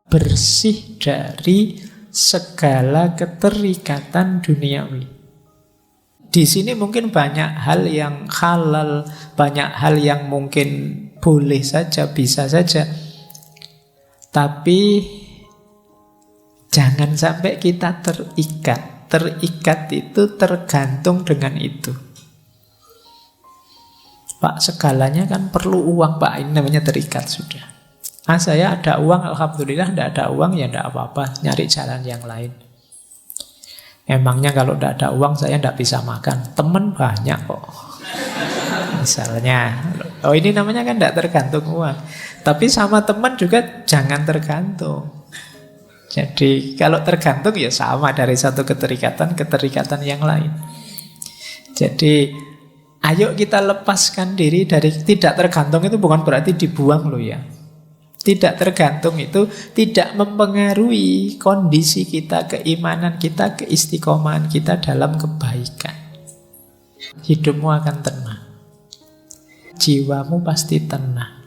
bersih dari segala keterikatan duniawi. Di sini mungkin banyak hal yang halal, banyak hal yang mungkin boleh saja, bisa saja. Tapi jangan sampai kita terikat. Terikat itu tergantung dengan itu. Pak, segalanya kan perlu uang, Pak. Ini namanya terikat sudah. Saya ada uang, alhamdulillah. Tidak ada uang, ya tidak apa-apa. Nyari jalan yang lain. Emangnya kalau tidak ada uang, saya tidak bisa makan. Teman banyak kok. Misalnya. Oh, ini namanya kan tidak tergantung uang. Tapi sama teman juga jangan tergantung. Jadi kalau tergantung ya sama, dari satu keterikatan ke keterikatan yang lain. Jadi ayo kita lepaskan diri dari tidak tergantung. Itu bukan berarti dibuang loh ya. Tidak tergantung itu tidak mempengaruhi kondisi kita, keimanan kita, keistiqomahan kita dalam kebaikan. Hidupmu akan tenang. Jiwamu pasti tenang.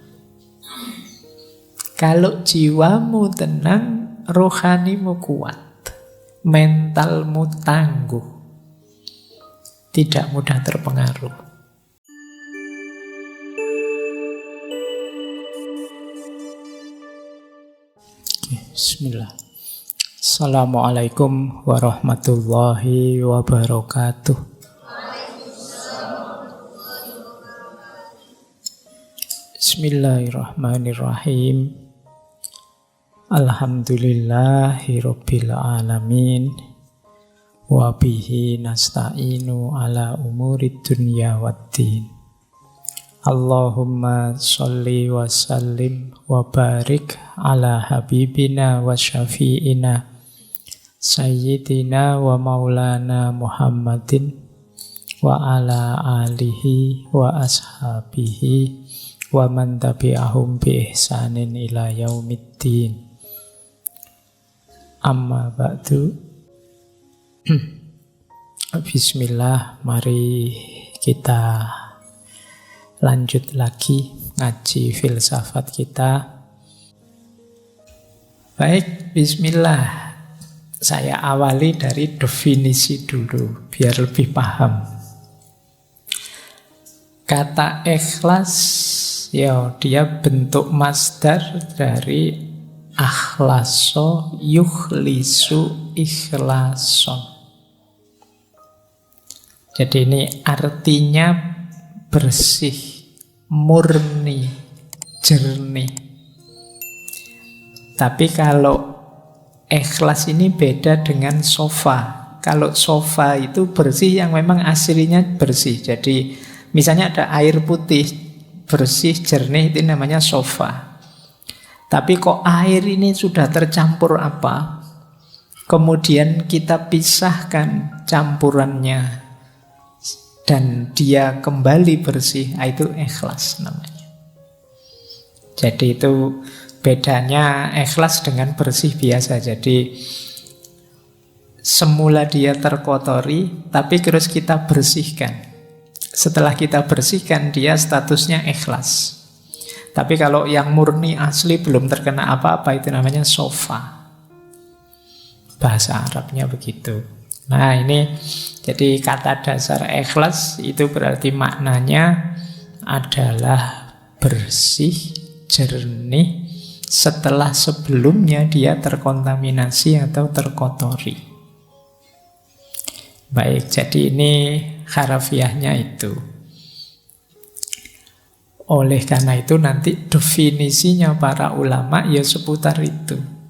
Kalau jiwamu tenang, rohanimu kuat, mentalmu tangguh, tidak mudah terpengaruh. Bismillah. Assalamualaikum warahmatullahi wabarakatuh. Bismillahirrahmanirrahim. Alhamdulillahirabbil alamin. Wa bihi nasta'inu ala umurid dunya waddin. Allahumma sholli wa sallim wa barik ala habibina wa syafi'ina sayyidina wa maulana Muhammadin wa ala alihi wa ashabihi wa man tabi'ahum bi ihsanin ila yaumiddin. Amma ba'du. Bismillah, mari kita lanjut lagi ngaji filsafat kita. Baik, bismillah. Saya awali dari definisi dulu biar lebih paham. Kata ikhlas, ya dia bentuk masdar dari akhlaso yukhlisu ikhlason. Jadi ini artinya bersih, murni, jernih. Tapi kalau ikhlas ini beda dengan sofa. Kalau sofa itu bersih yang memang aslinya bersih. Jadi misalnya ada air putih, bersih, jernih, itu namanya sofa. Tapi kok air ini sudah tercampur apa? Kemudian kita pisahkan campurannya dan dia kembali bersih, itu ikhlas namanya. Jadi itu bedanya ikhlas dengan bersih biasa. Jadi semula dia terkotori, tapi terus kita bersihkan. Setelah kita bersihkan, dia statusnya ikhlas. Tapi kalau yang murni asli belum terkena apa-apa, itu namanya sofa. Bahasa Arabnya begitu. Nah ini jadi kata dasar ikhlas itu berarti maknanya adalah bersih, jernih setelah sebelumnya dia terkontaminasi atau terkotori. Baik, jadi ini harafiahnya itu. Oleh karena itu nanti definisinya para ulama ya seputar itu.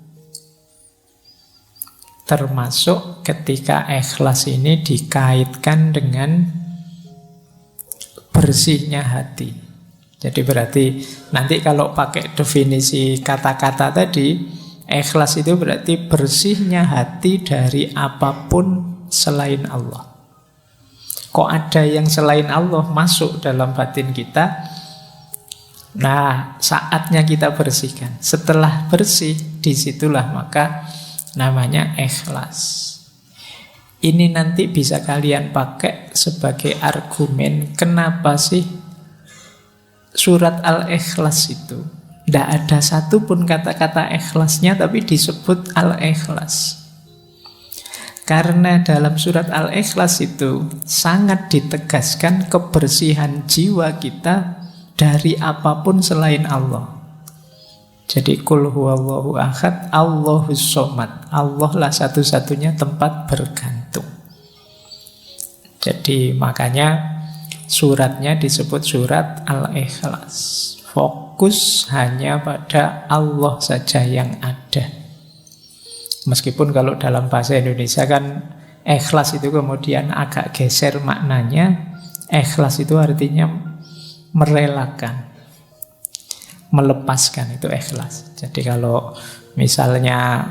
Termasuk ketika ikhlas ini dikaitkan dengan bersihnya hati. Jadi berarti nanti kalau pakai definisi kata-kata tadi, ikhlas itu berarti bersihnya hati dari apapun selain Allah. Kok ada yang selain Allah masuk dalam batin kita? Nah, saatnya kita bersihkan. Setelah bersih, disitulah maka namanya ikhlas. Ini nanti bisa kalian pakai sebagai argumen kenapa sih surat Al-Ikhlas itu Tidak ada satupun kata-kata ikhlasnya, tapi disebut Al-Ikhlas. Karena dalam surat Al-Ikhlas itu sangat ditegaskan kebersihan jiwa kita dari apapun selain Allah. Jadi Qul huwallahu ahad, Allahus somad. Allah lah satu-satunya tempat bergantung. Jadi makanya suratnya disebut surat Al-Ikhlas. Fokus hanya pada Allah saja yang ada. Meskipun kalau dalam bahasa Indonesia kan ikhlas itu kemudian agak geser maknanya. Ikhlas itu artinya merelakan, melepaskan, itu ikhlas. Jadi kalau misalnya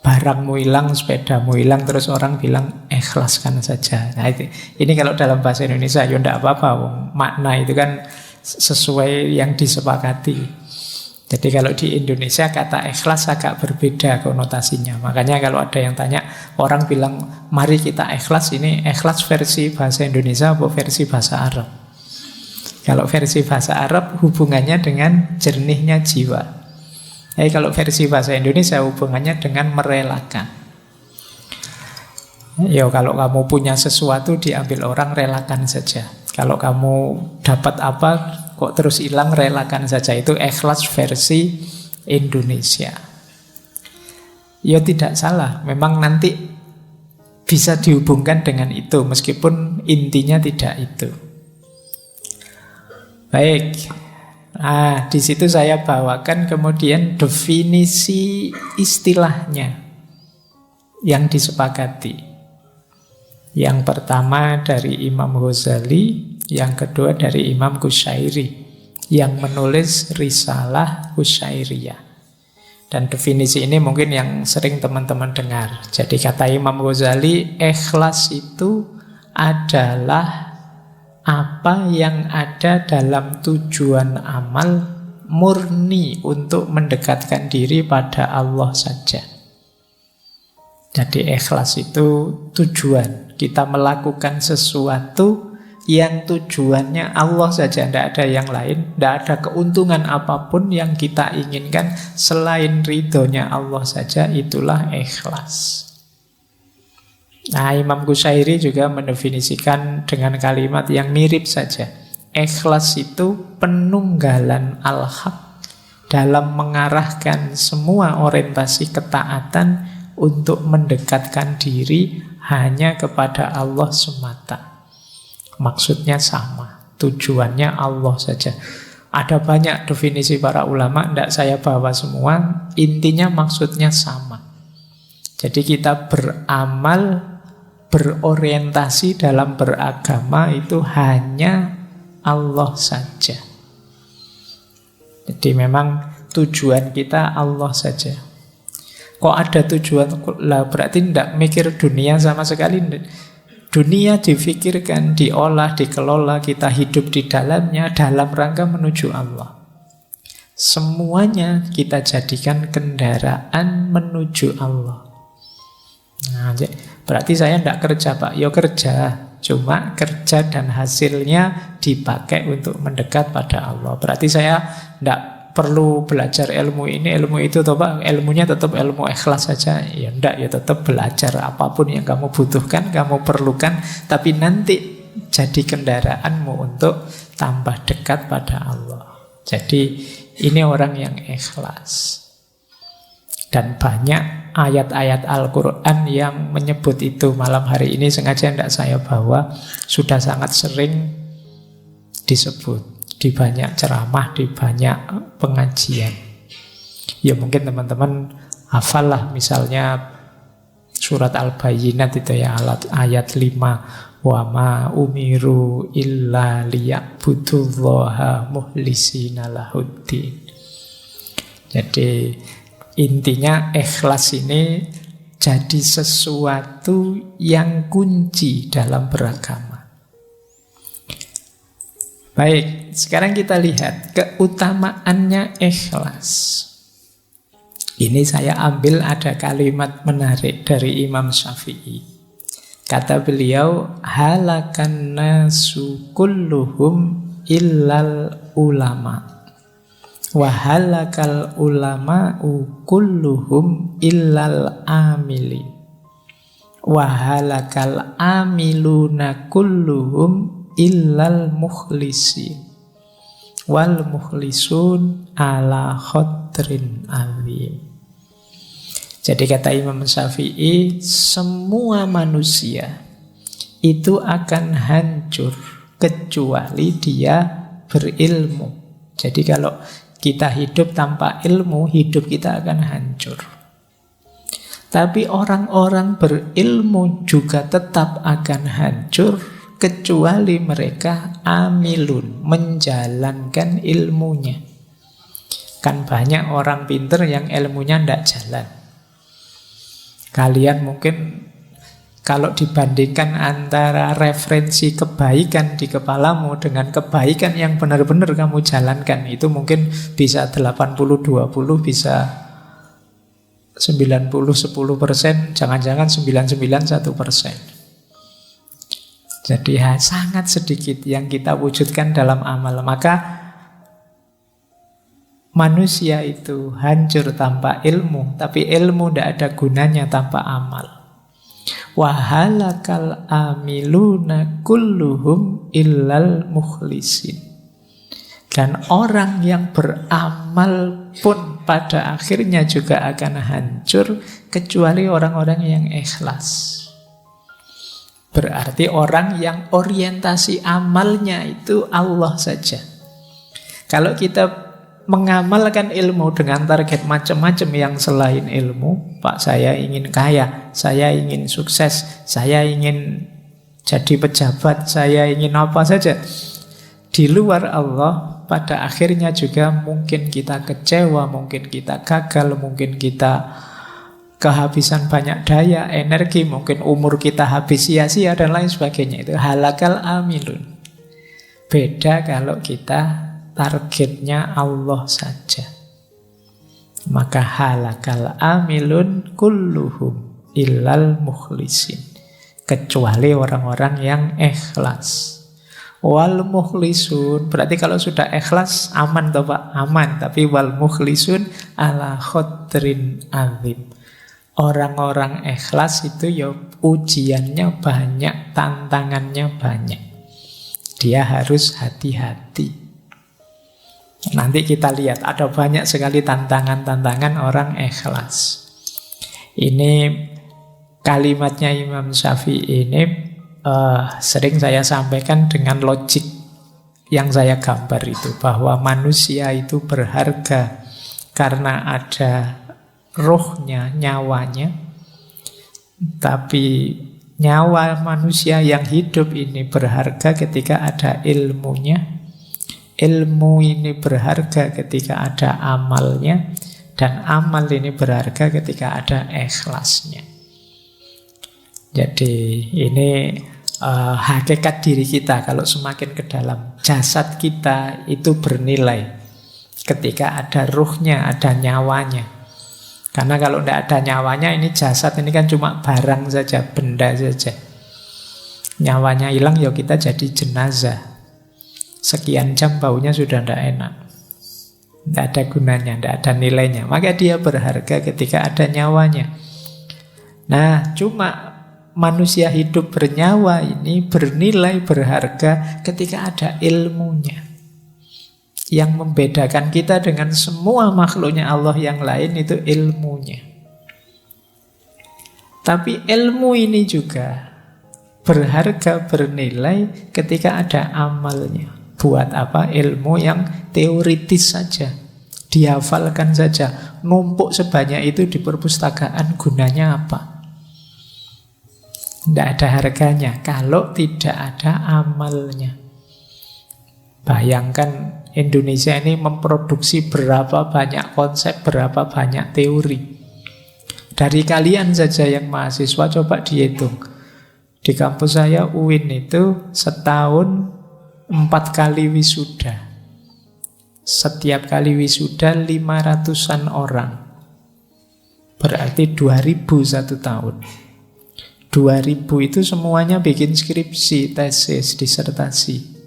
barangmu hilang, sepedamu hilang, terus orang bilang ikhlaskan saja. Nah ini kalau dalam bahasa Indonesia ya tidak apa-apa, makna itu kan sesuai yang disepakati. Jadi kalau di Indonesia kata ikhlas agak berbeda konotasinya. Makanya kalau ada yang tanya, orang bilang mari kita ikhlas, ini ikhlas versi bahasa Indonesia atau versi bahasa Arab? Kalau versi bahasa Arab hubungannya dengan jernihnya jiwa. Jadi kalau versi bahasa Indonesia hubungannya dengan merelakan. Ya kalau kamu punya sesuatu diambil orang, relakan saja. Kalau kamu dapat apa kok terus hilang, relakan saja. Itu ikhlas versi Indonesia. Ya tidak salah, memang nanti bisa dihubungkan dengan itu, meskipun intinya tidak itu. Baik, nah di situ saya bawakan kemudian definisi istilahnya yang disepakati. Yang pertama dari Imam Ghazali, yang kedua dari Imam Qushairi yang menulis Risalah Qushairiyah. Dan definisi ini mungkin yang sering teman-teman dengar. Jadi kata Imam Ghazali, ikhlas itu adalah apa yang ada dalam tujuan amal murni untuk mendekatkan diri pada Allah saja. Jadi ikhlas itu tujuan. Kita melakukan sesuatu yang tujuannya Allah saja, tidak ada yang lain, tidak ada keuntungan apapun yang kita inginkan selain ridhonya Allah saja, itulah ikhlas. Nah, Imam Qushairi juga mendefinisikan dengan kalimat yang mirip saja. Ikhlas itu penunggalan al-haq dalam mengarahkan semua orientasi ketaatan untuk mendekatkan diri hanya kepada Allah semata. Maksudnya sama, tujuannya Allah saja. Ada banyak definisi para ulama, tidak saya bawa semua. Intinya maksudnya sama. Jadi kita beramal, berorientasi dalam beragama itu hanya Allah saja. Jadi memang tujuan kita Allah saja. Kok ada tujuan? Lah berarti tidak mikir dunia sama sekali. Dunia difikirkan, diolah, dikelola, kita hidup di dalamnya dalam rangka menuju Allah. Semuanya kita jadikan kendaraan menuju Allah. Nah, berarti saya tidak kerja Pak, ya kerja. Cuma kerja dan hasilnya dipakai untuk mendekat pada Allah. Berarti saya tidak perlu belajar ilmu ini, ilmu itu, toh Pak, ilmunya tetap ilmu ikhlas saja. Ya enggak, ya tetap belajar apapun yang kamu butuhkan, kamu perlukan, tapi nanti jadi kendaraanmu untuk tambah dekat pada Allah. Jadi ini orang yang ikhlas. Dan banyak ayat-ayat Al-Quran yang menyebut itu. Malam hari ini sengaja tidak saya bawa, sudah sangat sering disebut di banyak ceramah, di banyak pengajian. Ya mungkin teman-teman hafal lah, misalnya surat Al-Bayyinat itu ya, ayat 5, wa ma umiru illa liya'budullaha muhlisina lahuddin. Jadi intinya ikhlas ini jadi sesuatu yang kunci dalam beragama. Baik, sekarang kita lihat keutamaannya ikhlas. Ini saya ambil ada kalimat menarik dari Imam Syafi'i. Kata beliau, halakan nasu kulluhum illal ulama. Wahalakal ulama'u kulluhum illal amili. Wahalakal amiluna kulluhum illal mukhlisin. Wal mukhlisun ala khotrin azim. Jadi kata Imam Syafi'i, semua manusia itu akan hancur kecuali dia berilmu. Jadi kalau kita hidup tanpa ilmu, hidup kita akan hancur. Tapi orang-orang berilmu juga tetap akan hancur kecuali mereka amilun, menjalankan ilmunya. Kan banyak orang pinter yang ilmunya tidak jalan. Kalian mungkin kalau dibandingkan antara referensi kebaikan di kepalamu dengan kebaikan yang benar-benar kamu jalankan, itu mungkin bisa 80-20, bisa 90-10%, jangan-jangan 99-1%. Jadi sangat sedikit yang kita wujudkan dalam amal. Maka manusia itu hancur tanpa ilmu, tapi ilmu tidak ada gunanya tanpa amal. Wahalakal amiluna kulluhum illal mukhlisin. Dan orang yang beramal pun pada akhirnya juga akan hancur kecuali orang-orang yang ikhlas. Berarti orang yang orientasi amalnya itu Allah saja. Kalau kita mengamalkan ilmu dengan target macam-macam yang selain ilmu, Pak, saya ingin kaya, saya ingin sukses, saya ingin jadi pejabat, saya ingin apa saja, di luar Allah, pada akhirnya juga mungkin kita kecewa, mungkin kita gagal, mungkin kita kehabisan banyak daya, energi, mungkin umur kita habis sia-sia dan lain sebagainya. Itu halakal amilun. Beda kalau kita targetnya Allah saja. Maka halakal amilun kulluhum illal mukhlisin. Kecuali orang-orang yang ikhlas. Wal mukhlisun, berarti kalau sudah ikhlas aman toh Pak? Aman. Tapi wal mukhlisun ala khotrin azim. Orang-orang ikhlas itu ya ujiannya banyak, tantangannya banyak. Dia harus hati-hati. Nanti kita lihat ada banyak sekali tantangan-tantangan orang ikhlas. Ini kalimatnya Imam Syafi'i ini sering saya sampaikan dengan logik yang saya gambar itu, bahwa manusia itu berharga karena ada rohnya, nyawanya. Tapi nyawa manusia yang hidup ini berharga ketika ada ilmunya. Ilmu ini berharga ketika ada amalnya, dan amal ini berharga ketika ada ikhlasnya. Jadi ini hakikat diri kita kalau semakin ke dalam. Jasad kita itu bernilai ketika ada ruhnya, ada nyawanya. Karena kalau tidak ada nyawanya, ini jasad ini kan cuma barang saja, benda saja. Nyawanya hilang, ya kita jadi jenazah. Sekian jam baunya sudah tidak enak. Tidak ada gunanya, tidak ada nilainya. Maka dia berharga ketika ada nyawanya. Nah, cuma manusia hidup bernyawa ini bernilai, berharga ketika ada ilmunya. Yang membedakan kita dengan semua makhluknya Allah yang lain itu ilmunya. Tapi ilmu ini juga berharga, bernilai ketika ada amalnya. Buat apa? Ilmu yang teoritis saja, dihafalkan saja, numpuk sebanyak itu di perpustakaan, gunanya apa? Tidak ada harganya kalau tidak ada amalnya. Bayangkan Indonesia ini memproduksi berapa banyak konsep, berapa banyak teori. Dari kalian saja yang mahasiswa, coba dihitung. Di kampus saya UIN itu setahun 4 kali wisuda. Setiap kali wisuda 500-an orang. Berarti 2000 satu tahun. 2000 itu semuanya bikin skripsi, tesis, disertasi.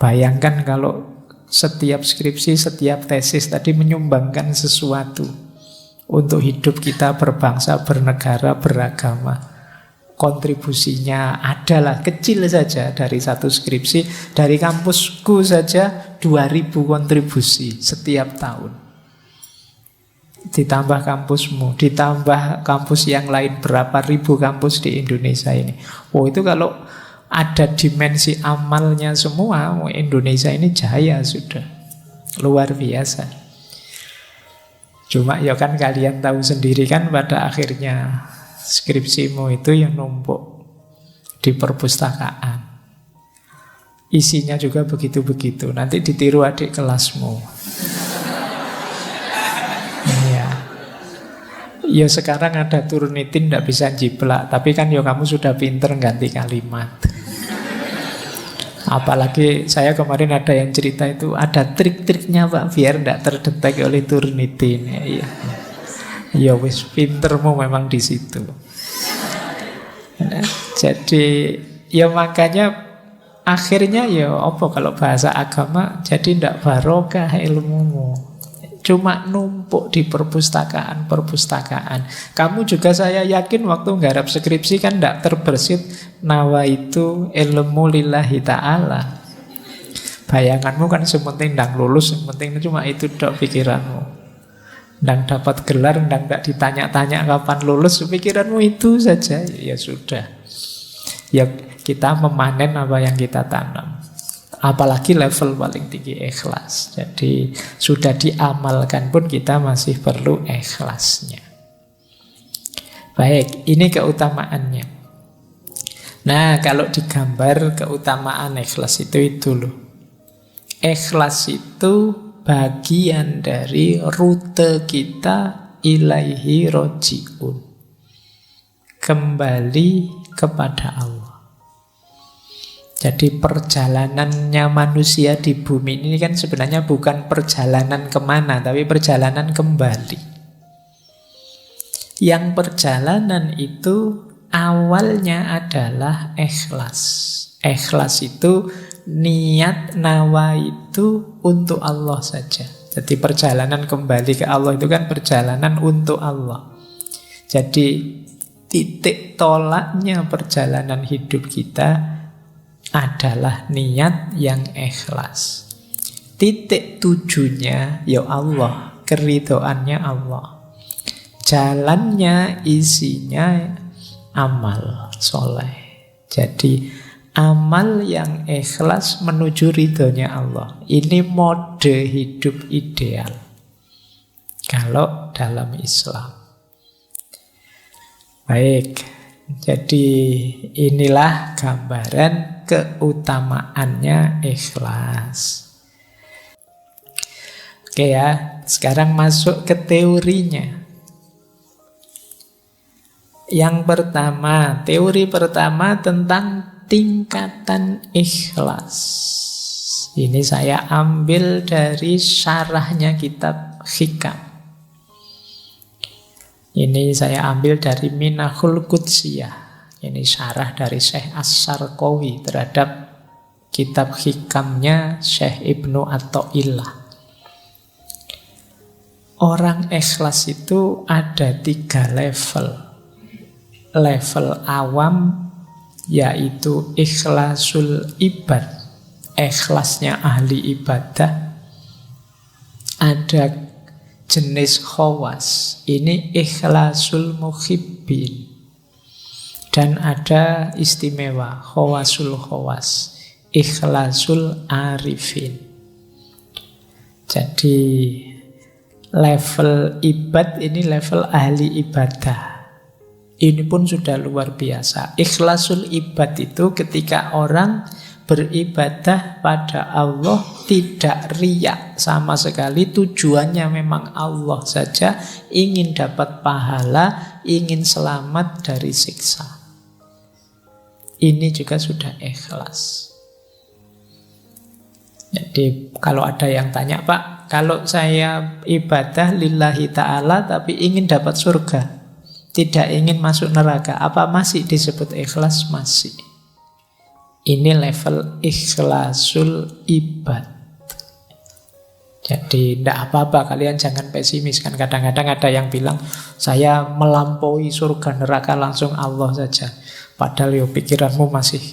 Bayangkan kalau setiap skripsi, setiap tesis tadi menyumbangkan sesuatu untuk hidup kita berbangsa, bernegara, beragama. Kontribusinya adalah kecil saja dari satu skripsi. Dari kampusku saja 2.000 kontribusi setiap tahun. Ditambah kampusmu, ditambah kampus yang lain, berapa ribu kampus di Indonesia ini. Oh, itu kalau ada dimensi amalnya semua, Indonesia ini jaya sudah. Luar biasa. Cuma ya kan kalian tahu sendiri kan pada akhirnya skripsimu itu yang numpuk di perpustakaan. Isinya juga begitu-begitu. Nanti ditiru adik kelasmu. Iya. Ya sekarang ada Turnitin tidak bisa jiplak, tapi kan ya kamu sudah pinter ganti kalimat. Apalagi saya kemarin ada yang cerita itu ada trik-triknya Pak biar tidak terdetek oleh Turnitin. Iya. Ya wis pintermu memang di situ. Nah, jadi ya makanya akhirnya ya apa kalau bahasa agama jadi ndak barokah ilmumu. Cuma numpuk di perpustakaan. Kamu juga saya yakin waktu nggarap skripsi kan ndak terbersit nawa itu ilmu lillahi ta'ala. Bayanganmu kan sementing ndang lulus, sementing cuma itu dok pikiranmu. Ndang dapat gelar, ndang tidak ditanya-tanya kapan lulus, pikiranmu itu saja. Ya sudah. Ya kita memanen apa yang kita tanam. Apalagi level paling tinggi ikhlas. Jadi sudah diamalkan pun kita masih perlu ikhlasnya. Baik, ini keutamaannya. Nah, kalau digambar keutamaan ikhlas itu loh. Ikhlas itu bagian dari rute kita ilaihi roji'un, kembali kepada Allah. Jadi perjalanannya manusia di bumi ini kan sebenarnya bukan perjalanan kemana, tapi perjalanan kembali. Yang perjalanan itu awalnya adalah ikhlas. Ikhlas itu niat nawa itu untuk Allah saja. Jadi perjalanan kembali ke Allah itu kan perjalanan untuk Allah. Jadi titik tolaknya perjalanan hidup kita adalah niat yang ikhlas. Titik tujunya ya Allah, keridhoannya Allah. Jalannya isinya amal soleh. Jadi amal yang ikhlas menuju ridhonya Allah. Ini mode hidup ideal kalau dalam Islam. Baik, jadi inilah gambaran keutamaannya ikhlas. Oke ya, sekarang masuk ke teorinya. Yang pertama, teori pertama tentang tingkatan ikhlas. Ini saya ambil dari syarahnya kitab Hikam. Ini saya ambil dari Minahul Qudsiyah. Ini syarah dari Syekh As-Sarqawi terhadap kitab Hikamnya Syekh Ibnu Athaillah. Orang ikhlas itu ada 3 level. Level awam yaitu ikhlasul ibad, ikhlasnya ahli ibadah. Ada jenis khawas, ini ikhlasul muhibbin. Dan ada istimewa, khawasul khawas, ikhlasul arifin. Jadi level ibad ini level ahli ibadah. Ini pun sudah luar biasa. Ikhlasul ibad itu ketika orang beribadah pada Allah tidak riya sama sekali, tujuannya memang Allah saja, ingin dapat pahala, ingin selamat dari siksa. Ini juga sudah ikhlas. Jadi kalau ada yang tanya, Pak, kalau saya ibadah lillahi ta'ala tapi ingin dapat surga, tidak ingin masuk neraka, apa masih disebut ikhlas? Masih. Ini level ikhlasul ibad. Jadi tidak apa-apa, kalian jangan pesimis. Kan kadang-kadang ada yang bilang, saya melampaui surga neraka langsung Allah saja. Padahal yo pikiranmu masih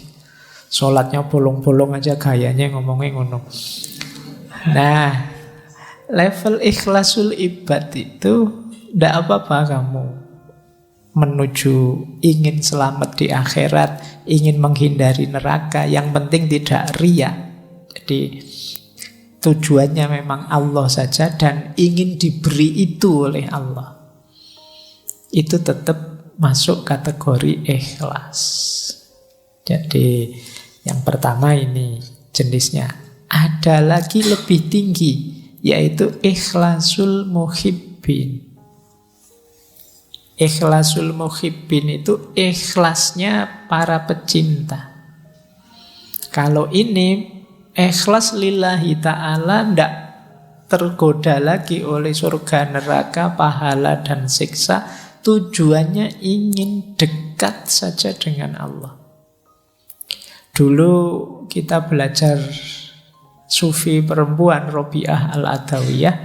sholatnya bolong-bolong aja, gayanya ngomongnya ngono. Nah, level ikhlasul ibad itu tidak apa-apa kamu menuju ingin selamat di akhirat, ingin menghindari neraka. Yang penting tidak riya. Jadi tujuannya memang Allah saja dan ingin diberi itu oleh Allah. Itu tetap masuk kategori ikhlas. Jadi yang pertama ini jenisnya. Ada lagi lebih tinggi, yaitu ikhlasul muhibbin. Ikhlasul muhibbin itu ikhlasnya para pecinta. Kalau ini ikhlas lillahi ta'ala, tidak tergoda lagi oleh surga, neraka, pahala, dan siksa. Tujuannya ingin dekat saja dengan Allah. Dulu kita belajar sufi perempuan Robiah Al-Adawiyah.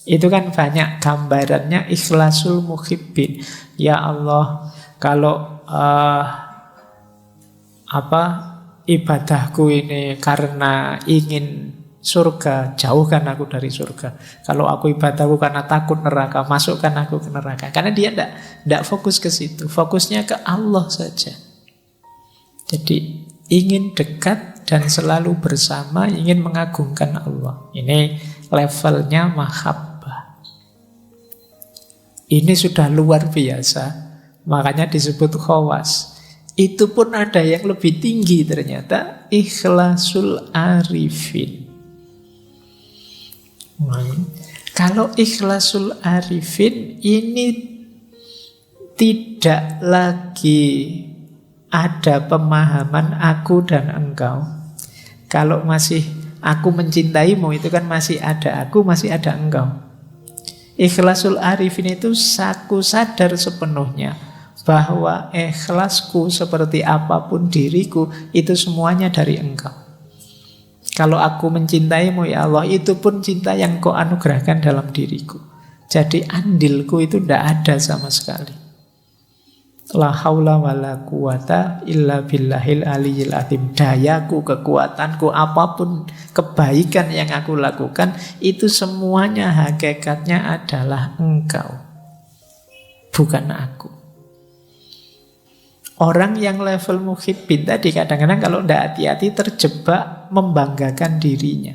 Itu kan banyak gambarannya ikhlasul muhibbin. Ya Allah, kalau ibadahku ini karena ingin surga, jauhkan aku dari surga. Kalau aku ibadahku karena takut neraka, masukkan aku ke neraka. Karena dia tidak fokus ke situ, fokusnya ke Allah saja. Jadi ingin dekat dan selalu bersama, ingin mengagungkan Allah. Ini levelnya mahabbah. Ini sudah luar biasa, makanya disebut khawas. Itu pun ada yang lebih tinggi ternyata, ikhlasul arifin. Kalau ikhlasul arifin ini tidak lagi ada pemahaman aku dan engkau. Kalau masih aku mencintaimu, itu kan masih ada aku, masih ada engkau. Ikhlasul arifin itu aku sadar sepenuhnya bahwa ikhlasku seperti apapun diriku, itu semuanya dari engkau. Kalau aku mencintaimu ya Allah, itu pun cinta yang kau anugerahkan dalam diriku. Jadi andilku itu tidak ada sama sekali. La haula wa la quwata illa billahil aliyyil azim. Dayaku, kekuatanku, apapun kebaikan yang aku lakukan, itu semuanya hakikatnya adalah engkau, bukan aku. Orang yang level muhibbin tadi kadang-kadang kalau tidak hati-hati terjebak membanggakan dirinya.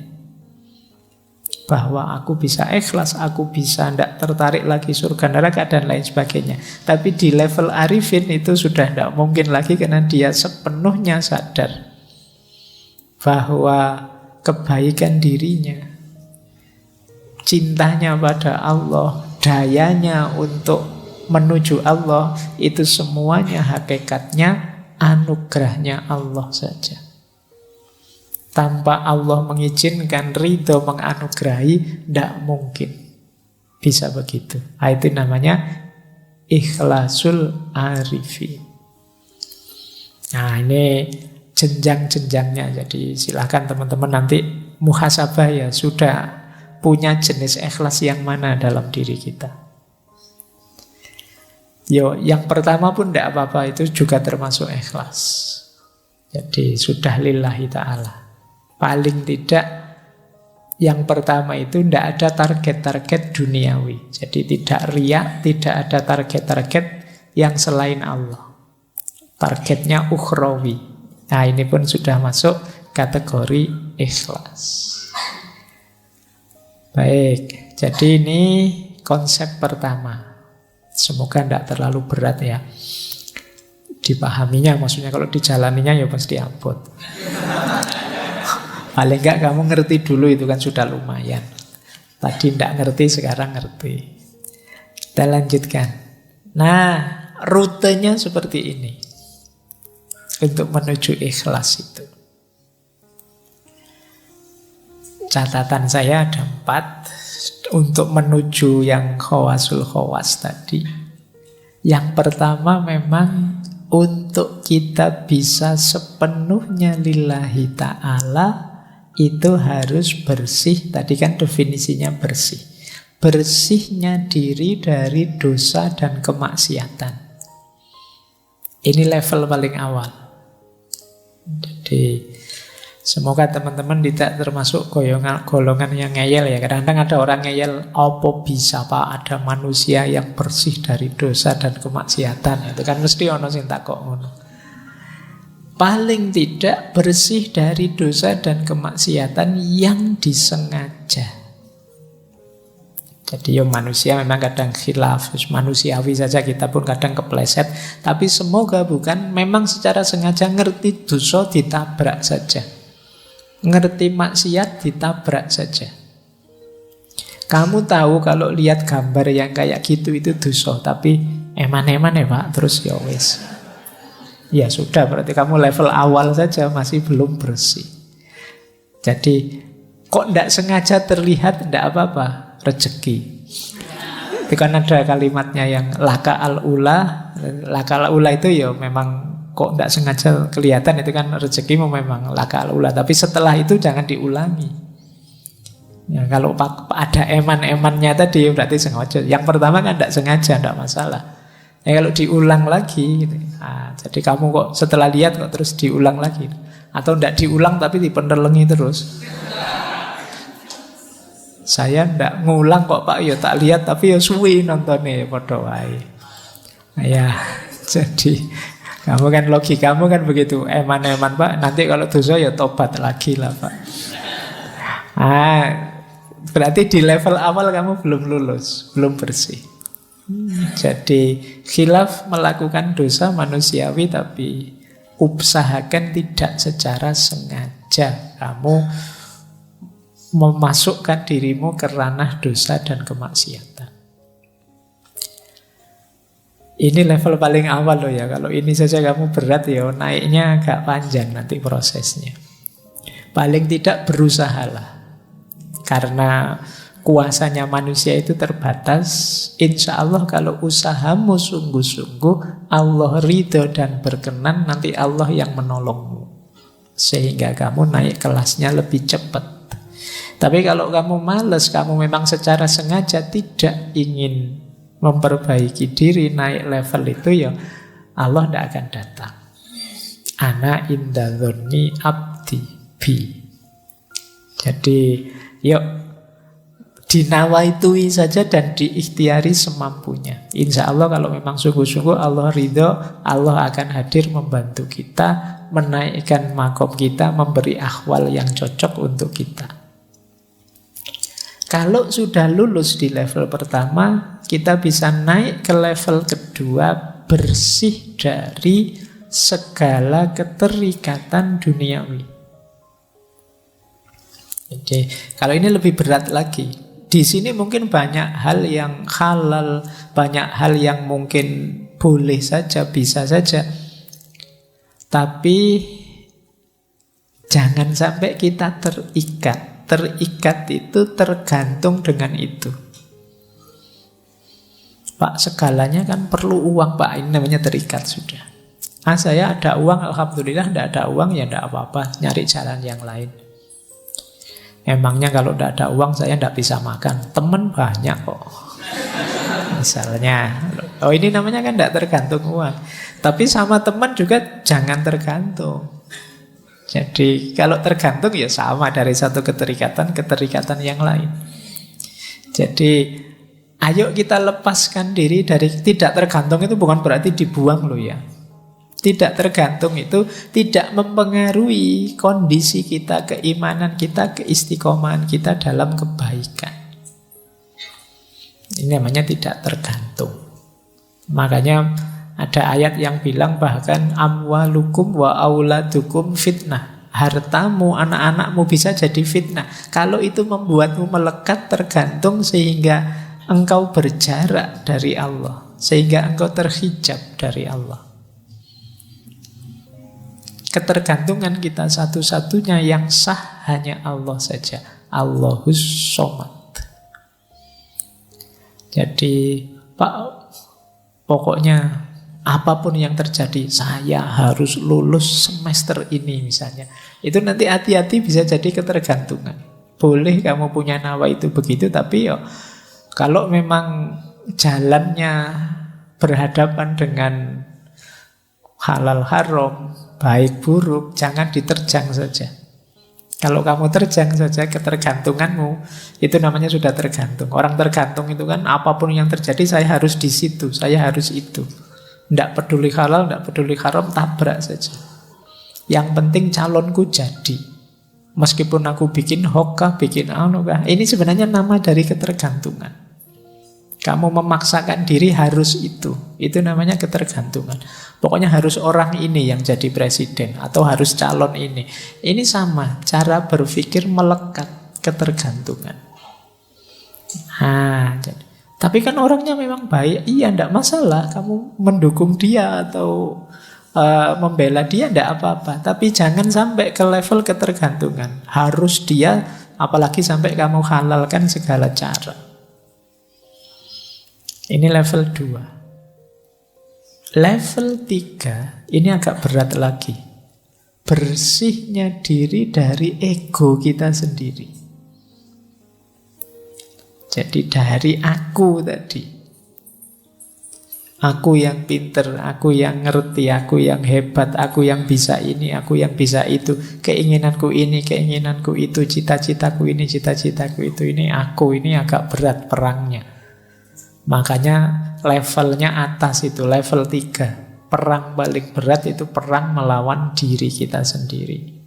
Bahwa aku bisa ikhlas, aku bisa tidak tertarik lagi surga neraka dan lain sebagainya. Tapi di level arifin itu sudah tidak mungkin lagi karena dia sepenuhnya sadar bahwa kebaikan dirinya, cintanya pada Allah, dayanya untuk menuju Allah, itu semuanya hakikatnya anugerahnya Allah saja. Tanpa Allah mengizinkan, ridho, menganugerahi, tidak mungkin bisa begitu. Itu namanya ikhlasul arifin. Nah, ini jenjang-jenjangnya. Jadi silakan teman-teman nanti muhasabah ya, sudah punya jenis ikhlas yang mana dalam diri kita. Yang pertama pun tidak apa-apa, itu juga termasuk ikhlas. Jadi sudah lillahi ta'ala. Paling tidak yang pertama itu tidak ada target-target duniawi. Jadi tidak riya, tidak ada target-target yang selain Allah. Targetnya ukhrawi. Nah, ini pun sudah masuk kategori ikhlas. Baik, jadi ini konsep pertama. Semoga tidak terlalu berat ya dipahaminya, maksudnya kalau dijalaninya ya pasti abot. Paling enggak kamu ngerti dulu, itu kan sudah lumayan. Tadi tidak ngerti, sekarang ngerti. Kita lanjutkan. Nah, rutenya seperti ini untuk menuju ikhlas itu. Catatan saya ada 4 untuk menuju yang khawasul khawas tadi. Yang pertama memang untuk kita bisa sepenuhnya lillahi ta'ala, itu harus bersih. Tadi kan definisinya bersih. Bersihnya diri dari dosa dan kemaksiatan. Ini level paling awal. Jadi semoga teman-teman tidak termasuk golongan yang ngeyel ya. Kadang-kadang ada orang ngeyel, apa bisa Pak ada manusia yang bersih dari dosa dan kemaksiatan. Itu kan mesti ono sing takok ngono. Paling tidak bersih dari dosa dan kemaksiatan yang disengaja. Jadi ya manusia memang kadang khilaf, manusiawi saja kita pun kadang kepleset. Tapi semoga bukan memang secara sengaja ngerti dosa ditabrak saja. Ngerti maksiat ditabrak saja. Kamu tahu kalau lihat gambar yang kayak gitu itu dosa, tapi eman-eman ya Pak, terus ya wis. Ya sudah, berarti kamu level awal saja masih belum bersih. Jadi kok tidak sengaja terlihat tidak apa-apa, rezeki. Itu kan ada kalimatnya yang laka al-ula. Laka al-ula itu ya memang kok tidak sengaja kelihatan, itu kan rezekimu memang laka al-ula. Tapi setelah itu jangan diulangi. Ya, kalau ada eman-emannya tadi berarti sengaja. Yang pertama kan tidak sengaja, tidak masalah. Ya, kalau diulang lagi gitu. Jadi kamu kok setelah lihat kok terus diulang lagi. Atau tidak diulang tapi dipenelengi terus. Saya ndak ngulang kok Pak, ya tak lihat tapi ya suwi nontonnya padha wae. Ya, jadi kamu kan logikamu kan begitu, eman-eman Pak, nanti kalau dosa ya tobat lagi lah Pak. Berarti di level awal kamu belum lulus, belum bersih. Jadi khilaf melakukan dosa manusiawi, tapi usahakan tidak secara sengaja kamu memasukkan dirimu ke ranah dosa dan kemaksiatan. Ini level paling awal loh ya. Kalau ini saja kamu berat ya, naiknya agak panjang nanti prosesnya. Paling tidak berusahalah. Karena kuasanya manusia itu terbatas. Insya Allah kalau usahamu sungguh-sungguh, Allah ridho dan berkenan, nanti Allah yang menolongmu. Sehingga kamu naik kelasnya lebih cepat. Tapi kalau kamu malas, kamu memang secara sengaja tidak ingin memperbaiki diri, naik level itu, ya Allah tidak akan datang. Ana inda dzonni abdi bi. Jadi yuk dinawaitui saja dan diikhtiari semampunya. Insya Allah kalau memang sungguh-sungguh Allah ridho, Allah akan hadir membantu kita, menaikkan makom kita, memberi akhwal yang cocok untuk kita. Kalau sudah lulus di level pertama, kita bisa naik ke level kedua, bersih dari segala keterikatan duniawi. Jadi kalau ini lebih berat lagi. Di sini mungkin banyak hal yang halal, banyak hal yang mungkin boleh saja, bisa saja. Tapi jangan sampai kita terikat. Terikat itu tergantung dengan itu. Pak, segalanya kan perlu uang Pak, ini namanya terikat sudah. Saya ada uang, alhamdulillah. Tidak ada uang, ya tidak apa-apa, nyari jalan yang lain. Emangnya kalau tidak ada uang saya tidak bisa makan? Temen banyak kok. Misalnya, ini namanya kan tidak tergantung uang. Tapi sama teman juga jangan tergantung. Jadi kalau tergantung ya sama, dari satu keterikatan yang lain. Jadi ayo kita lepaskan diri dari tidak tergantung. Itu bukan berarti dibuang loh ya. Tidak tergantung itu tidak mempengaruhi kondisi kita, keimanan kita, keistiqomahan kita dalam kebaikan. Ini namanya tidak tergantung. Makanya ada ayat yang bilang bahkan amwalukum wa auladukum fitnah. Hartamu, anak-anakmu bisa jadi fitnah. Kalau itu membuatmu melekat, tergantung, sehingga engkau berjarak dari Allah, sehingga engkau terhijab dari Allah. Ketergantungan kita satu-satunya yang sah hanya Allah saja. Allahus Somad. Jadi Pak, pokoknya apapun yang terjadi, saya harus lulus semester ini misalnya. Itu nanti hati-hati bisa jadi ketergantungan. Boleh kamu punya nawa itu begitu, tapi ya kalau memang jalannya berhadapan dengan halal haram, baik buruk, jangan diterjang saja. Kalau kamu terjang saja ketergantunganmu, itu namanya sudah tergantung. Orang tergantung itu kan apapun yang terjadi saya harus di situ, saya harus itu. Tidak peduli halal, tidak peduli haram, tabrak saja. Yang penting calonku jadi. Meskipun aku bikin hokkah, bikin anukah, ini sebenarnya nama dari ketergantungan. Kamu memaksakan diri harus itu namanya ketergantungan. Pokoknya harus orang ini yang jadi presiden, atau harus calon ini. Ini sama, cara berpikir melekat, ketergantungan. Tapi kan orangnya memang baik, iya tidak masalah. Kamu mendukung dia atau membela dia tidak apa-apa. Tapi jangan sampai ke level ketergantungan. Harus dia, apalagi sampai kamu halalkan segala cara. Ini level 2. Level 3 ini agak berat lagi. Bersihnya diri dari ego kita sendiri. Jadi dari aku tadi. Aku yang pinter, aku yang ngerti, aku yang hebat, aku yang bisa ini, aku yang bisa itu. Keinginanku ini, keinginanku itu, cita-citaku ini, cita-citaku itu. Ini aku, ini agak berat perangnya. Makanya levelnya atas itu, level 3. Perang paling berat itu perang melawan diri kita sendiri.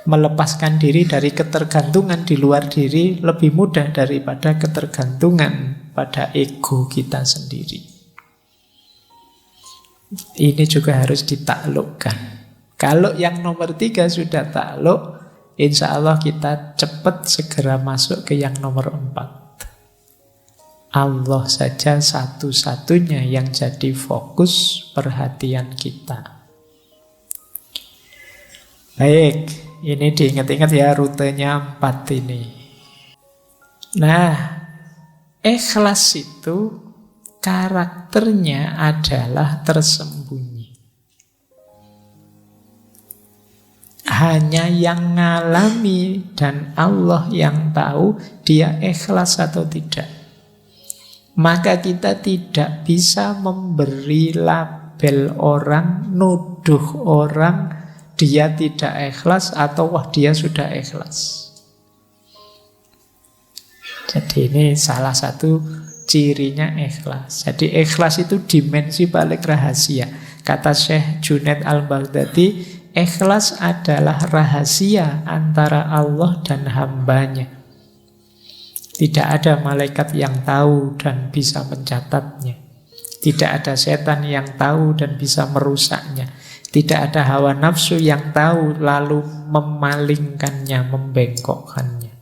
Melepaskan diri dari ketergantungan di luar diri lebih mudah daripada ketergantungan pada ego kita sendiri. Ini juga harus ditaklukkan. Kalau yang nomor 3 sudah takluk, insya Allah kita cepat segera masuk ke yang nomor 4. Allah saja satu-satunya yang jadi fokus perhatian kita. Baik, ini diingat-ingat ya rutenya 4 ini. Nah, ikhlas itu karakternya adalah tersembunyi. Hanya yang ngalami dan Allah yang tahu dia ikhlas atau tidak. Maka kita tidak bisa memberi label orang, nuduh orang dia tidak ikhlas atau wah dia sudah ikhlas. Jadi ini salah satu cirinya ikhlas. Jadi ikhlas itu dimensi paling rahasia. Kata Syekh Junaid Al-Baghdadi, ikhlas adalah rahasia antara Allah dan hambanya. Tidak ada malaikat yang tahu dan bisa mencatatnya. Tidak ada setan yang tahu dan bisa merusaknya. Tidak ada hawa nafsu yang tahu lalu memalingkannya, membengkokkannya.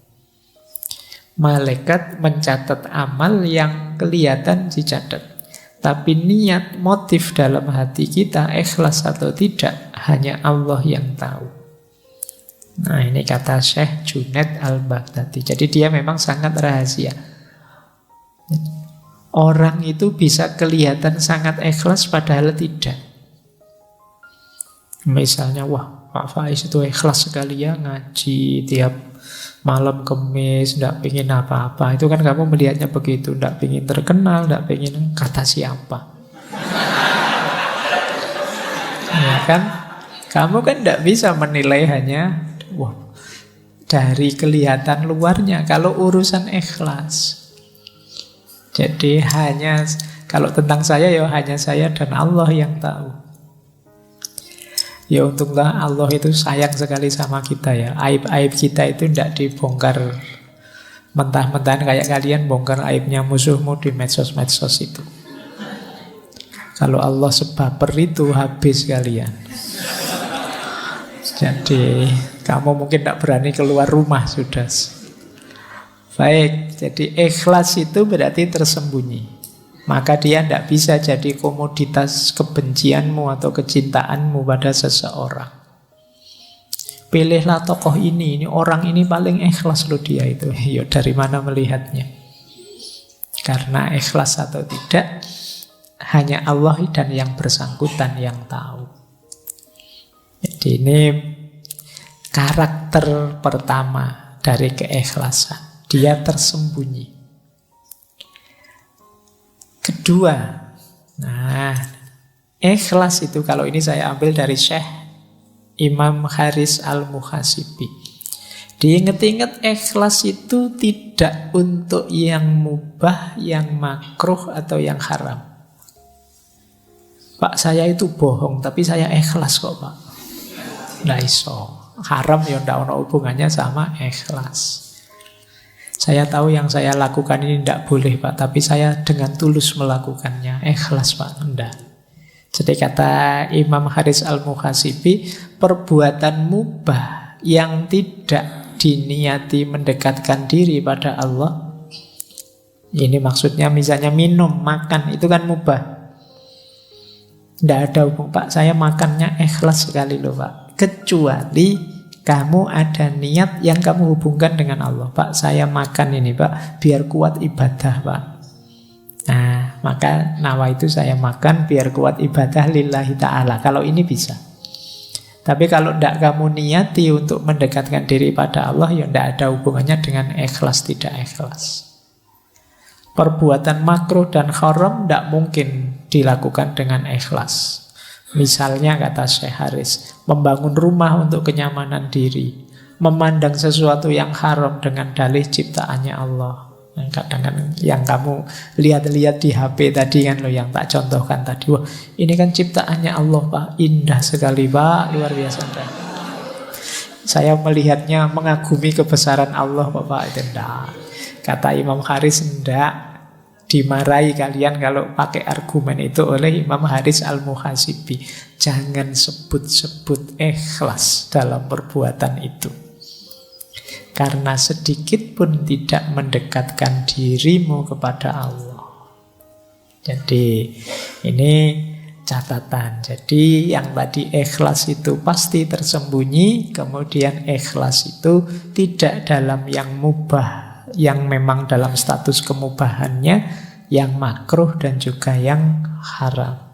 Malaikat mencatat amal yang kelihatan dicatat. Tapi niat, motif dalam hati kita ikhlas atau tidak, hanya Allah yang tahu. Nah ini kata Syekh Junaid Al-Baghdadi. Jadi dia memang sangat rahasia. Orang itu bisa kelihatan sangat ikhlas padahal tidak. Misalnya, wah Pak Faiz itu ikhlas sekali ya ngaji tiap malam Kemis, tidak pengen apa-apa. Itu kan kamu melihatnya begitu, tidak pengen terkenal, tidak pengen kata siapa. Ya kan? Kamu kan tidak bisa menilai hanya wah, dari kelihatan luarnya. Kalau urusan ikhlas, jadi hanya kalau tentang saya ya hanya saya dan Allah yang tahu. Ya untunglah Allah itu sayang sekali sama kita ya. Aib-aib kita itu tidak dibongkar mentah-mentahan kayak kalian bongkar aibnya musuhmu di medsos-medsos itu. Kalau Allah sebaper itu habis kalian. Jadi kamu mungkin tidak berani keluar rumah sudah. Baik, jadi ikhlas itu berarti tersembunyi. Maka dia tidak bisa jadi komoditas kebencianmu atau kecintaanmu pada seseorang. Pilihlah tokoh ini orang ini paling ikhlas loh dia itu. Ya dari mana melihatnya? Karena ikhlas atau tidak hanya Allah dan yang bersangkutan yang tahu. Jadi ini karakter pertama dari keikhlasan. Dia tersembunyi. Kedua, nah, ikhlas itu kalau ini saya ambil dari Syekh Imam Haris Al-Muhasibi. Diingat-ingat, ikhlas itu tidak untuk yang mubah, yang makruh, atau yang haram. Pak, saya itu bohong, tapi saya ikhlas kok, Pak. Nggak iso. Haram ya ndak ada hubungannya sama ikhlas. Saya tahu yang saya lakukan ini tidak boleh, Pak, tapi saya dengan tulus melakukannya. Ikhlas, Pak. Enggak. Jadi kata Imam Haris Al-Muhasibi, perbuatan mubah yang tidak diniati mendekatkan diri pada Allah, ini maksudnya misalnya minum, makan, itu kan mubah. Tidak ada hubung, Pak, saya makannya ikhlas sekali loh, Pak. Kecuali kamu ada niat yang kamu hubungkan dengan Allah. Pak, saya makan ini, Pak, biar kuat ibadah, Pak. Nah, maka nawa itu saya makan biar kuat ibadah lillahi ta'ala. Kalau ini bisa. Tapi kalau tidak kamu niati untuk mendekatkan diri pada Allah, ya tidak ada hubungannya dengan ikhlas tidak ikhlas. Perbuatan makruh dan haram tidak mungkin dilakukan dengan ikhlas. Misalnya kata Syekh Haris, membangun rumah untuk kenyamanan diri, memandang sesuatu yang haram dengan dalih ciptaannya Allah. Kadang-kadang yang kamu lihat-lihat di HP tadi kan loh, yang tak contohkan tadi. Wah, ini kan ciptaannya Allah, Pak. Indah sekali, Pak. Luar biasa. Saya melihatnya mengagumi kebesaran Allah, Pak. Itu enggak. Kata Imam Haris, enggak. Dimarahi kalian kalau pakai argumen itu oleh Imam Haris Al-Muhasibi. Jangan sebut-sebut ikhlas dalam perbuatan itu. Karena sedikit pun tidak mendekatkan dirimu kepada Allah. Jadi ini catatan. Jadi yang tadi ikhlas itu pasti tersembunyi. Kemudian ikhlas itu tidak dalam yang mubah, yang memang dalam status kemubahannya, yang makruh dan juga yang haram.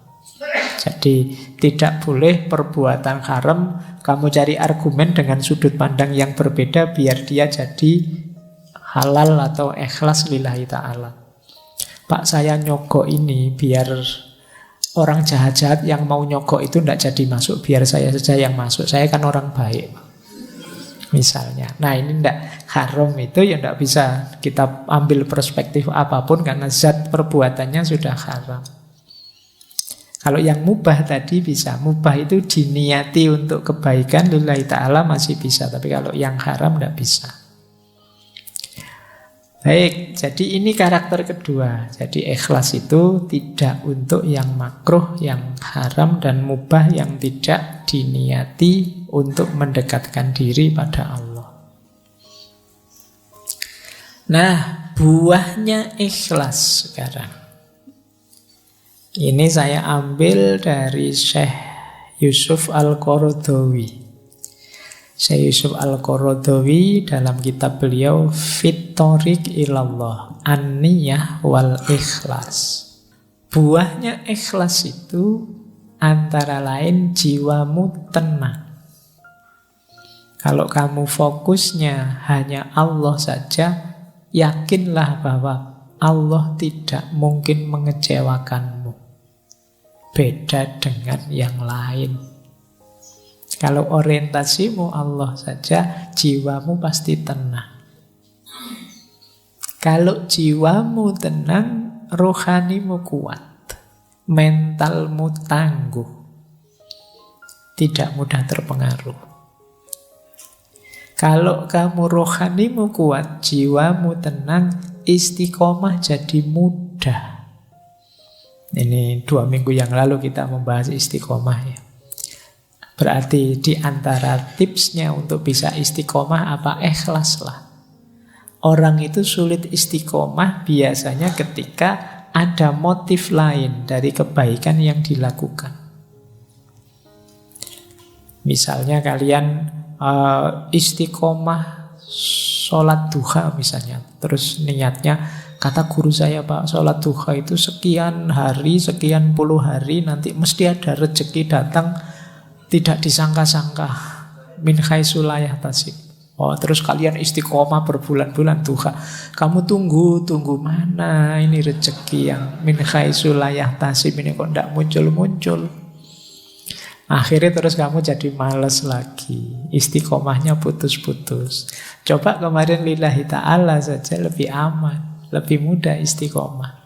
Jadi tidak boleh perbuatan haram kamu cari argumen dengan sudut pandang yang berbeda biar dia jadi halal atau ikhlas lillahi ta'ala. Pak, saya nyogok ini biar orang jahat-jahat yang mau nyogok itu tidak jadi masuk, biar saya saja yang masuk. Saya kan orang baik, misalnya. Nah, ini tidak haram itu ya tidak bisa kita ambil perspektif apapun karena zat perbuatannya sudah haram. Kalau yang mubah tadi bisa. Mubah itu diniati untuk kebaikan lillahi ta'ala masih bisa. Tapi kalau yang haram tidak bisa. Baik, jadi ini karakter kedua. Jadi ikhlas itu tidak untuk yang makruh, yang haram, dan mubah yang tidak diniati untuk mendekatkan diri pada Allah. Nah, buahnya ikhlas sekarang. Ini saya ambil dari Syekh Yusuf Al-Qaradawi. Syekh Yusuf Al-Qaradawi dalam kitab beliau Fit Thoriq Ilallah, An-Niyah wal Ikhlas. Buahnya ikhlas itu antara lain jiwamu tenang. Kalau kamu fokusnya hanya Allah saja, yakinlah bahwa Allah tidak mungkin mengecewakanmu. Beda dengan yang lain. Kalau orientasimu Allah saja, jiwamu pasti tenang. Kalau jiwamu tenang, rohanimu kuat, mentalmu tangguh, tidak mudah terpengaruh. Kalau kamu rohanimu kuat, jiwamu tenang, istiqomah jadi mudah. Ini 2 minggu yang lalu kita membahas istiqomah ya. Berarti di antara tipsnya untuk bisa istiqomah apa? Ikhlaslah. Orang itu sulit istiqomah biasanya ketika ada motif lain dari kebaikan yang dilakukan. Misalnya kalian istiqomah sholat duha misalnya. Terus niatnya, kata guru saya Pak, sholat duha itu sekian hari, sekian puluh hari, nanti mesti ada rezeki datang tidak disangka-sangka. Min haitsu la yahtasib. Oh, terus kalian istiqomah berbulan-bulan duha. Kamu tunggu mana ini rezeki yang min haitsu la yahtasib ini kok tidak muncul-muncul. Akhirnya terus kamu jadi malas lagi. Istiqomahnya putus-putus. Coba kemarin lillahi ta'ala saja lebih aman, lebih mudah istiqomah.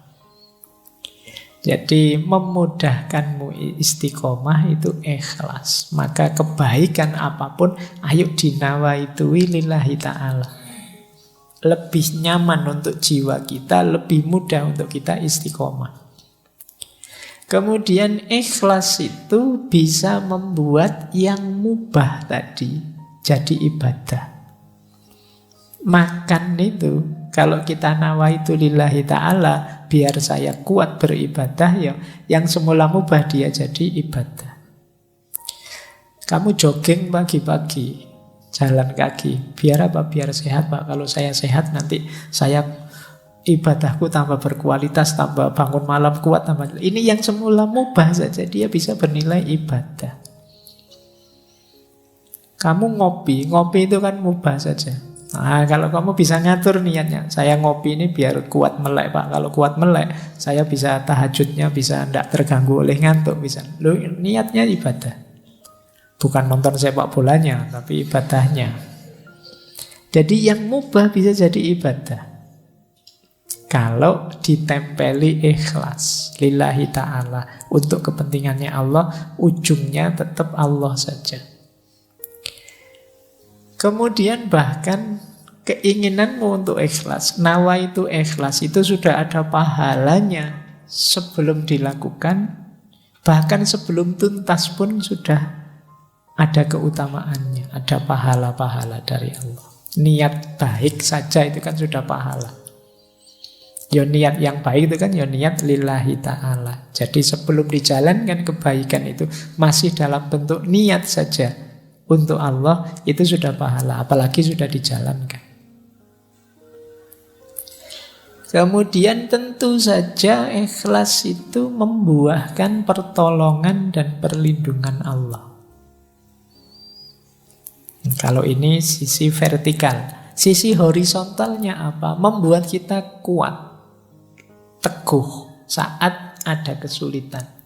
Jadi memudahkanmu istiqomah itu ikhlas. Maka kebaikan apapun, ayo dinawaitui lillahi ta'ala. Lebih nyaman untuk jiwa kita, lebih mudah untuk kita istiqomah. Kemudian ikhlas itu bisa membuat yang mubah tadi jadi ibadah. Makan itu, kalau kita nawaitu lillahi ta'ala, biar saya kuat beribadah, ya, yang semula mubah dia jadi ibadah. Kamu jogging pagi-pagi, jalan kaki, biar apa? Biar sehat Pak. Kalau saya sehat nanti saya ibadahku tambah berkualitas, tambah bangun malam kuat, tambah. Ini yang semula mubah saja dia bisa bernilai ibadah. Kamu ngopi itu kan mubah saja. Nah, kalau kamu bisa ngatur niatnya, saya ngopi ini biar kuat melek Pak. Kalau kuat melek, saya bisa tahajudnya, bisa tidak terganggu oleh ngantuk, bisa. Loh, niatnya ibadah. Bukan nonton sepak bolanya, tapi ibadahnya. Jadi yang mubah bisa jadi ibadah. Kalau ditempeli ikhlas lillahi ta'ala, untuk kepentingannya Allah, ujungnya tetap Allah saja. Kemudian bahkan keinginanmu untuk ikhlas, nawa itu ikhlas, itu sudah ada pahalanya sebelum dilakukan. Bahkan sebelum tuntas pun sudah ada keutamaannya, ada pahala-pahala dari Allah. Niat baik saja itu kan sudah pahala. Ya niat yang baik itu kan ya niat lillahi ta'ala. Jadi sebelum dijalankan kebaikan itu masih dalam bentuk niat saja untuk Allah, itu sudah pahala, apalagi sudah dijalankan. Kemudian tentu saja ikhlas itu membuahkan pertolongan dan perlindungan Allah. Kalau ini sisi vertikal. Sisi horizontalnya apa? Membuat kita kuat, teguh saat ada kesulitan.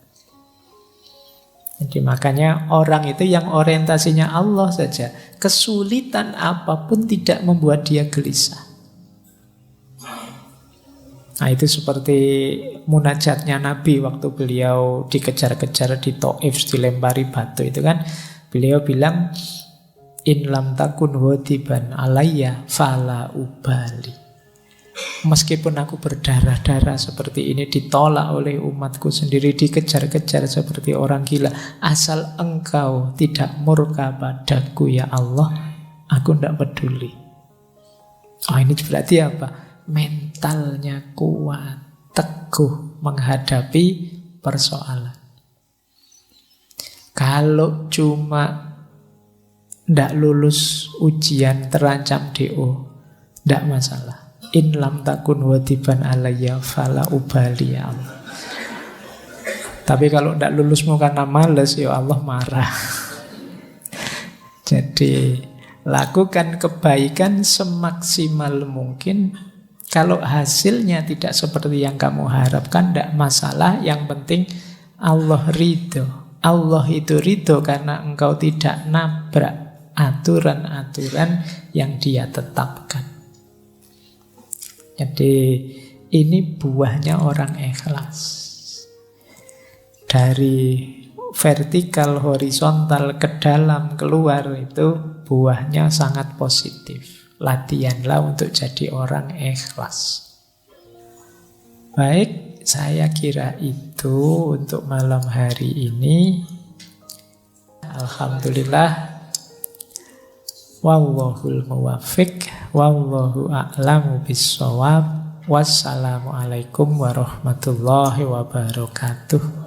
Jadi makanya orang itu yang orientasinya Allah saja, kesulitan apapun tidak membuat dia gelisah. Nah itu seperti munajatnya Nabi waktu beliau dikejar-kejar di Taif, dilempari batu itu kan. Beliau bilang, in lam takun wadiban alayya fala ubali. Meskipun aku berdarah-darah seperti ini, ditolak oleh umatku sendiri, dikejar-kejar seperti orang gila, asal engkau tidak murka padaku ya Allah, aku tidak peduli. Oh ini berarti apa? Mentalnya kuat, teguh menghadapi persoalan. Kalau cuma tidak lulus ujian, terancam DO, tidak masalah. In lam takun wadiban alayya fala ubali ya Allah. Tapi kalau tidak lulusmu karena males, ya Allah marah. Jadi lakukan kebaikan semaksimal mungkin. Kalau hasilnya tidak seperti yang kamu harapkan, tidak masalah. Yang penting Allah ridho. Allah itu ridho karena engkau tidak nabrak aturan-aturan yang Dia tetapkan. Jadi ini buahnya orang ikhlas. Dari vertikal, horizontal, ke dalam, keluar, itu buahnya sangat positif. Latihanlah untuk jadi orang ikhlas. Baik, saya kira itu untuk malam hari ini. Alhamdulillah. Wallahul muwaffiq, wallahu a'lamu bissawab. Wassalamualaikum warahmatullahi wabarakatuh.